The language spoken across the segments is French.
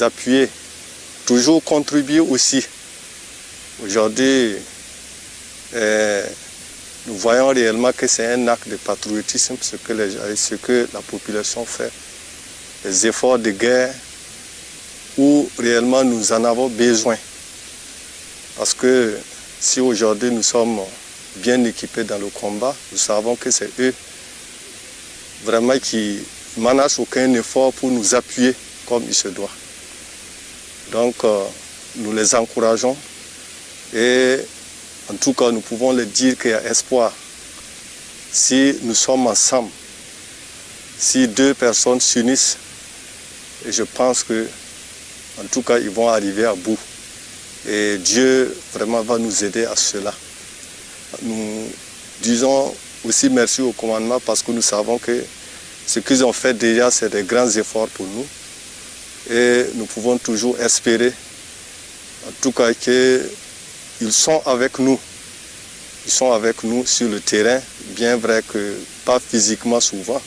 appuyer, toujours contribuer aussi. Aujourd'hui, nous voyons réellement que c'est un acte de patriotisme ce que la population fait. Les efforts de guerre où réellement nous en avons besoin. Parce que si aujourd'hui nous sommes bien équipés dans le combat, nous savons que c'est eux vraiment qui ne managent aucun effort pour nous appuyer comme il se doit. Donc nous les encourageons et en tout cas nous pouvons leur dire qu'il y a espoir. Si nous sommes ensemble, si deux personnes s'unissent, et je pense que en tout cas ils vont arriver à bout. Et Dieu vraiment va nous aider à cela. Nous disons aussi merci au commandement parce que nous savons que ce qu'ils ont fait déjà, c'est des grands efforts pour nous. Et nous pouvons toujours espérer, en tout cas, qu'ils sont avec nous. Ils sont avec nous sur le terrain, bien vrai que pas physiquement souvent,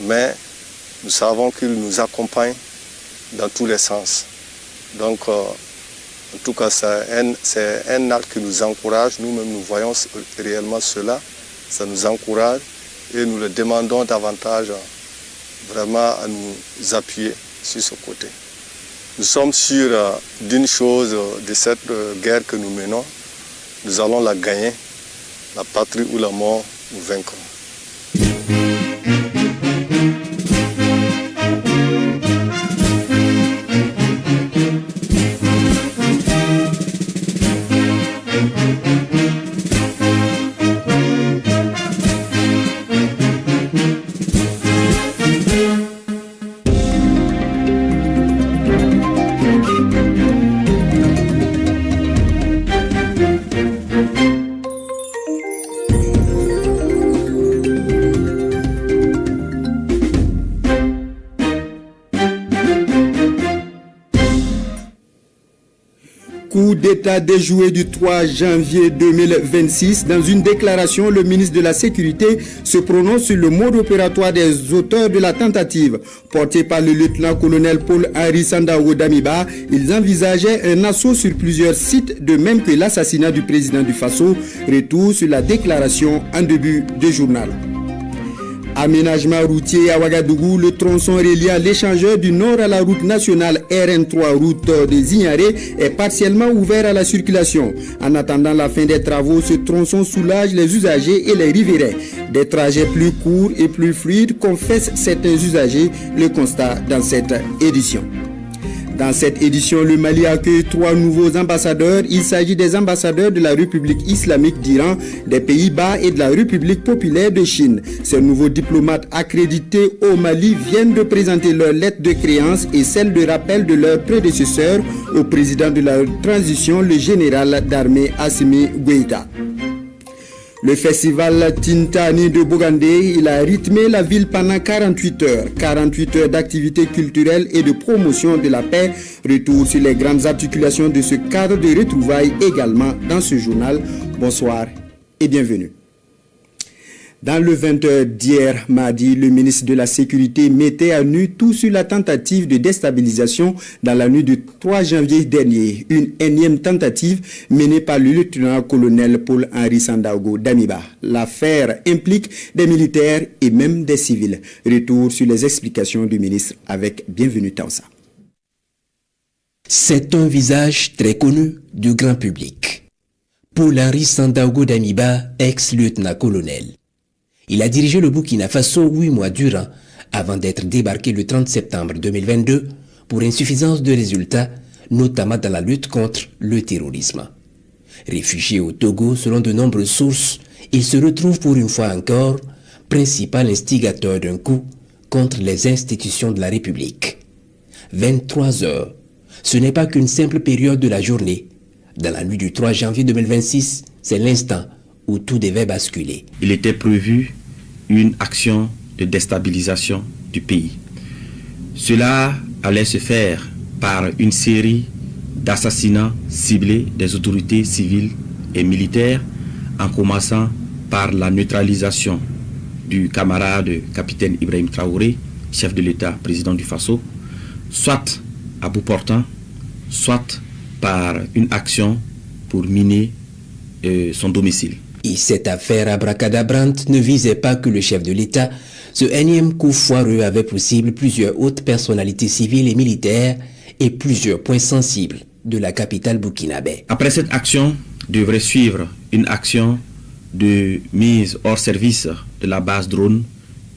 mais nous savons qu'ils nous accompagnent dans tous les sens. Donc, en tout cas, c'est un acte qui nous encourage. Nous-mêmes, nous voyons réellement cela. Ça nous encourage et nous le demandons davantage vraiment à nous appuyer sur ce côté. Nous sommes sûrs d'une chose, de cette guerre que nous menons. Nous allons la gagner. La patrie ou la mort, nous vaincrons. Coup d'État déjoué du 3 janvier 2026. Dans une déclaration, le ministre de la Sécurité se prononce sur le mode opératoire des auteurs de la tentative. Porté par le lieutenant-colonel Paul-Henri Sandaogo Damiba, ils envisageaient un assaut sur plusieurs sites, de même que l'assassinat du président du Faso. Retour sur la déclaration en début de journal. Aménagement routier à Ouagadougou, le tronçon reliant l'échangeur du nord à la route nationale RN3 route de Zignaré est partiellement ouvert à la circulation. En attendant la fin des travaux, ce tronçon soulage les usagers et les riverains. Des trajets plus courts et plus fluides confessent certains usagers, le constat dans cette édition. Dans cette édition, le Mali accueille 3 nouveaux ambassadeurs. Il s'agit des ambassadeurs de la République islamique d'Iran, des Pays-Bas et de la République populaire de Chine. Ces nouveaux diplomates accrédités au Mali viennent de présenter leur lettre de créance et celle de rappel de leur prédécesseur au président de la transition, le général d'armée Assimi Goïta. Le festival Tintani de Bogandé, il a rythmé la ville pendant 48 heures. 48 heures d'activités culturelles et de promotion de la paix. Retour sur les grandes articulations de ce cadre de retrouvailles également dans ce journal. Bonsoir et bienvenue. Dans le 20h d'hier mardi, le ministre de la Sécurité mettait à nu tout sur la tentative de déstabilisation dans la nuit du 3 janvier dernier. Une énième tentative menée par le lieutenant-colonel Paul-Henri Sandaogo Damiba. L'affaire implique des militaires et même des civils. Retour sur les explications du ministre avec Bienvenue Taoussa. C'est un visage très connu du grand public. Paul-Henri Sandaogo Damiba, ex-lieutenant-colonel. Il a dirigé le Burkina Faso 8 mois durant, avant d'être débarqué le 30 septembre 2022 pour insuffisance de résultats, notamment dans la lutte contre le terrorisme. Réfugié au Togo selon de nombreuses sources, il se retrouve pour une fois encore principal instigateur d'un coup contre les institutions de la République. 23 heures, ce n'est pas qu'une simple période de la journée. Dans la nuit du 3 janvier 2026, c'est l'instant où tout devait basculer. Il était prévu une action de déstabilisation du pays. Cela allait se faire par une série d'assassinats ciblés des autorités civiles et militaires, en commençant par la neutralisation du camarade capitaine Ibrahim Traoré, chef de l'État, président du Faso, soit à bout portant, soit par une action pour miner son domicile. Et cette affaire abracadabrante ne visait pas que le chef de l'État. Ce énième coup foireux avait pour cible plusieurs hautes personnalités civiles et militaires et plusieurs points sensibles de la capitale burkinabé. Après cette action, devrait suivre une action de mise hors service de la base drone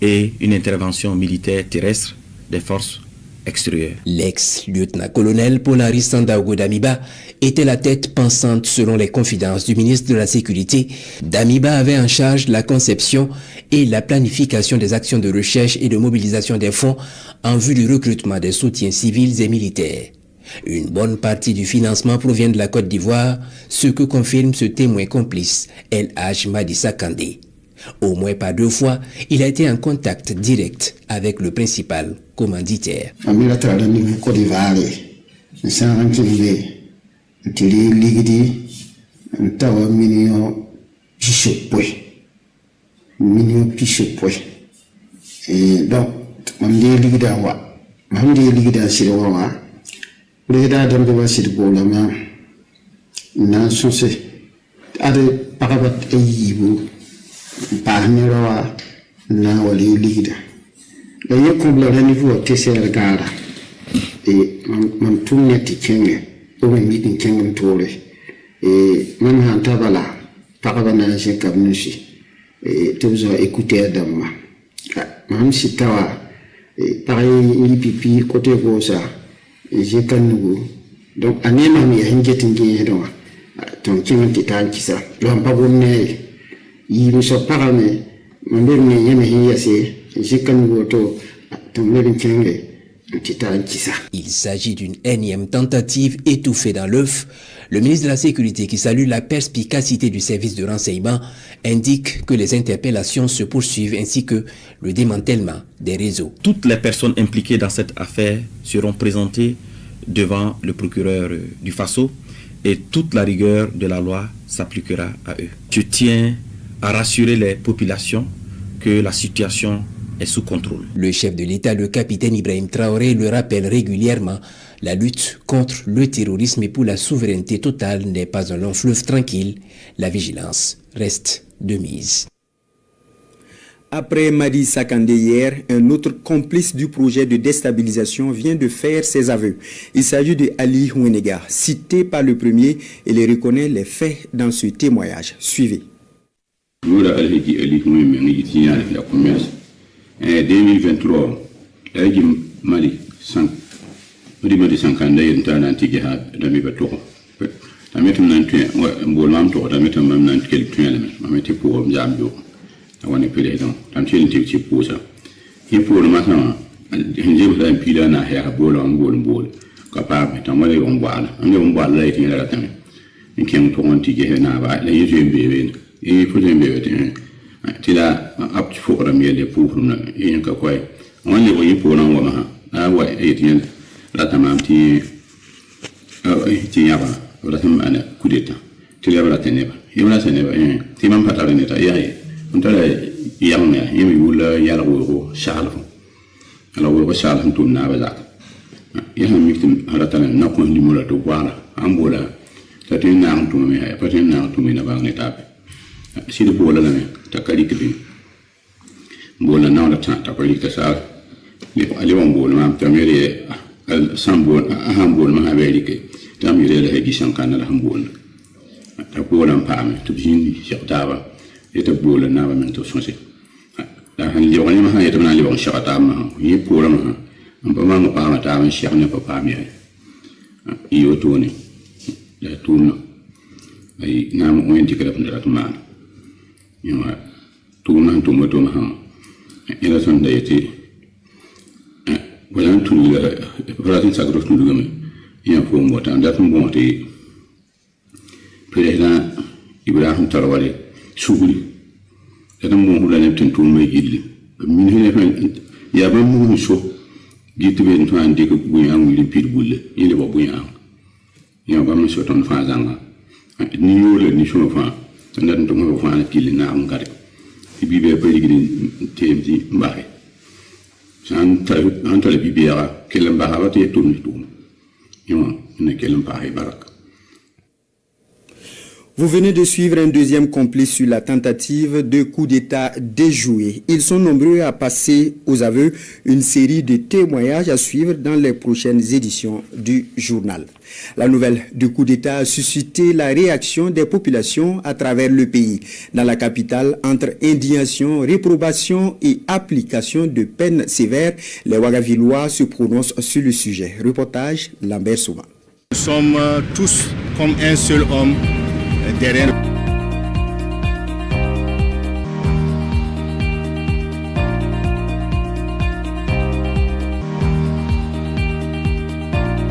et une intervention militaire terrestre des forces extérieures. L'ex-lieutenant-colonel Polari Sandaogo Damiba était la tête pensante selon les confidences du ministre de la Sécurité. Damiba avait en charge la conception et la planification des actions de recherche et de mobilisation des fonds en vue du recrutement des soutiens civils et militaires. Une bonne partie du financement provient de la Côte d'Ivoire, ce que confirme ce témoin complice, El Hadj Madissa Kandé. Au moins par 2 fois, il a été en contact direct avec le principal commanditaire. Président de la na sonse ade pakabat eyibu parnera na wali leader la yekombla le niveau TCR gara e man tunne ti kenge o me meeting kenge tole e man han tabala pakabana je kamnushi e tuzo écouter damma man sitawa e pareil IPP côté gosa j'ai kanugo donc anema mi hingetin ge hedwa ton kin titan kisa don bagomne yi mi so parame mon ne yeme hiyase j'ai kanugo to ton le kenge titan kisa. Il s'agit d'une énième tentative étouffée dans l'œuf. Le ministre de la Sécurité, qui salue la perspicacité du service de renseignement, indique que les interpellations se poursuivent ainsi que le démantèlement des réseaux. Toutes les personnes impliquées dans cette affaire seront présentées devant le procureur du Faso et toute la rigueur de la loi s'appliquera à eux. Je tiens à rassurer les populations que la situation est sous contrôle. Le chef de l'État, le capitaine Ibrahim Traoré, le rappelle régulièrement. La lutte contre le terrorisme et pour la souveraineté totale n'est pas un long fleuve tranquille. La vigilance reste de mise. Après Madissa Kandé hier, un autre complice du projet de déstabilisation vient de faire ses aveux. Il s'agit de Ali Houenega, cité par le premier, et il reconnaît les faits dans ce témoignage. Suivez. 2023, Mali 5. Madi sankanda yenta nan tigi ha da mi bato ta metum nan tu mbol mam to da metum mam nan kel tu ele ma meti po mjam do woni pele don tan tel ti ci posa hi po ma sama hinje ba pila na ha bol ka pa me tan wala on bala la ti la tan ni ken to on tigi he na ba la yeje bebe e po de bebe ti la ap ci fo ram yele po na e ka koy on le yi po na wa ma na wa e ti la tamam ti yaba la tam ana kudeta ti la bra teneba yaba teneba ti mam patala ne ta yaye on ta yamna yemi wula yala wo shala ala wo shala to na ba za ya ha miktim harata na ko ni mola to wala ambola ta tin na to me ha pa tin na to me na ba ne ta si de bola la ta kali kibin bola na la ta kali ka sa le won bola ma ta mere sambol ahambol ma habelike tamire la hegi shankana la hambol ta ko lan pame to jindi shaqtaba eta bola na ba men to sonse la han li woni ma ha eta na li won shaqta ma yi pora ma amba ma ma pa ta ma shaqne pa pa mi iyo to ni la tunno ay na mo wenti kala pundara to ma yo tunno to mo to ma ila son da yeti voilà tout le relatin sagro tout le gamin il y a pour moi tant d'être bon te président Ibrahim Traoré sougli et dans mon la neptune tout me gilli min il y a même mon chaud dit ben to ande ko bu yang li pir bulle il est bu yang il y a pas monsieur ton fa zanga ni yo le ni so fa tan dan to mo fa na kili na am gari bi be pe ligri temti mbaxe an tale bibiara kelam bahawati tourne tourne Vous venez de suivre un deuxième complice sur la tentative de coup d'État déjoué. Ils sont nombreux à passer aux aveux, une série de témoignages à suivre dans les prochaines éditions du journal. La nouvelle du coup d'État a suscité la réaction des populations à travers le pays. Dans la capitale, entre indignation, réprobation et application de peines sévères, les Ouagavillois se prononcent sur le sujet. Reportage Lambert Souma. Nous sommes tous comme un seul homme derrière.